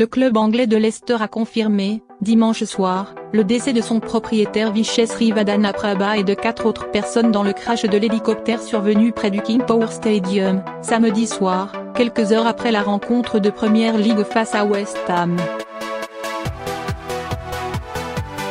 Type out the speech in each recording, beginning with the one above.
Le club anglais de Leicester a confirmé, dimanche soir, le décès de son propriétaire Vishes Srivadhanaprabha et de 4 autres personnes dans le crash de l'hélicoptère survenu près du King Power Stadium, samedi soir, quelques heures après la rencontre de Premier League face à West Ham.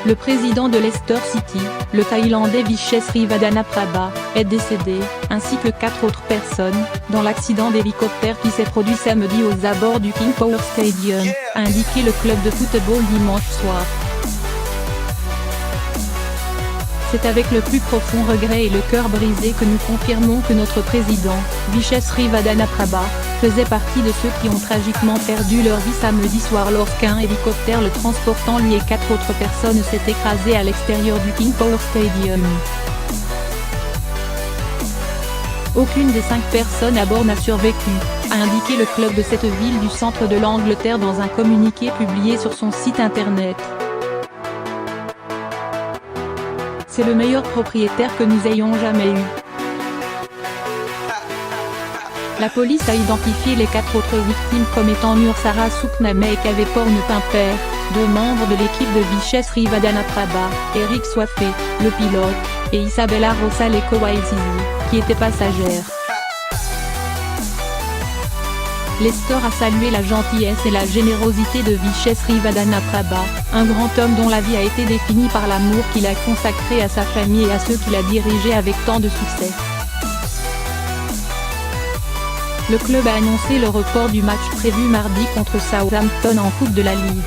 Le président de Leicester City, le Thaïlandais Vishes Srivadhanaprabha, est décédé, ainsi que 4 autres personnes, dans l'accident d'hélicoptère qui s'est produit samedi aux abords du King Power Stadium, a indiqué le club de football dimanche soir. C'est avec le plus profond regret et le cœur brisé que nous confirmons que notre président, Vishes Srivadhanaprabha, faisait partie de ceux qui ont tragiquement perdu leur vie samedi soir lorsqu'un hélicoptère le transportant lui et 4 autres personnes s'est écrasé à l'extérieur du King Power Stadium. Aucune des 5 personnes à bord n'a survécu, a indiqué le club de cette ville du centre de l'Angleterre dans un communiqué publié sur son site internet. C'est le meilleur propriétaire que nous ayons jamais eu. La police a identifié les 4 autres victimes comme étant Nursara Souknamek et Aveporn Pimper, 2 membres de l'équipe de Vishes Srivadhanaprabha, Eric Swafé, le pilote, et Isabella Rosaleko Waisizi, qui était passagère. Leicester a salué la gentillesse et la générosité de Vishes Srivadhanaprabha, un grand homme dont la vie a été définie par l'amour qu'il a consacré à sa famille et à ceux qu'il a dirigés avec tant de succès. Le club a annoncé le report du match prévu mardi contre Southampton en Coupe de la Ligue.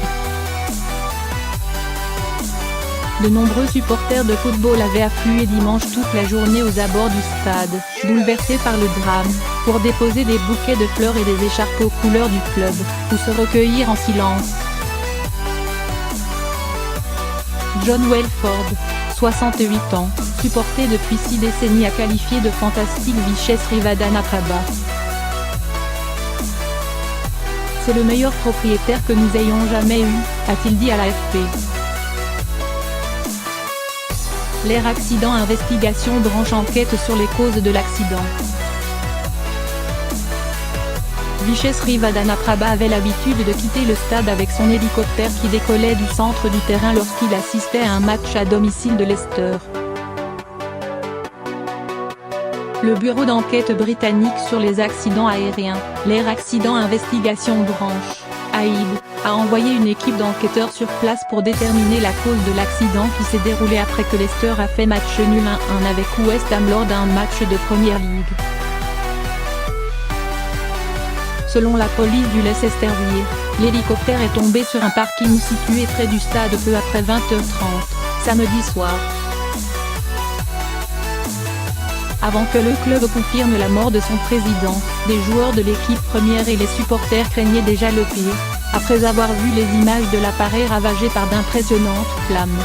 De nombreux supporters de football avaient afflué dimanche toute la journée aux abords du stade, bouleversés par le drame, pour déposer des bouquets de fleurs et des écharpes aux couleurs du club, ou se recueillir en silence. John Welford, 68 ans, supporté depuis 6 décennies, a qualifié de fantastique Vishes Srivadhanaprabha. C'est le meilleur propriétaire que nous ayons jamais eu, a-t-il dit à l'AFP. L'Air Accident Investigation branche enquête sur les causes de l'accident. Vishes Srivadhanaprabha avait l'habitude de quitter le stade avec son hélicoptère qui décollait du centre du terrain lorsqu'il assistait à un match à domicile de Leicester. Le bureau d'enquête britannique sur les accidents aériens, l'Air Accident Investigation Branch, AIB, a envoyé une équipe d'enquêteurs sur place pour déterminer la cause de l'accident qui s'est déroulé après que Leicester a fait match nul 1-1 avec West Ham lors d'un match de Premier League. Selon la police du Leicestershire, l'hélicoptère est tombé sur un parking situé près du stade peu après 20h30, samedi soir. Avant que le club confirme la mort de son président, des joueurs de l'équipe première et les supporters craignaient déjà le pire, après avoir vu les images de l'appareil ravagé par d'impressionnantes flammes.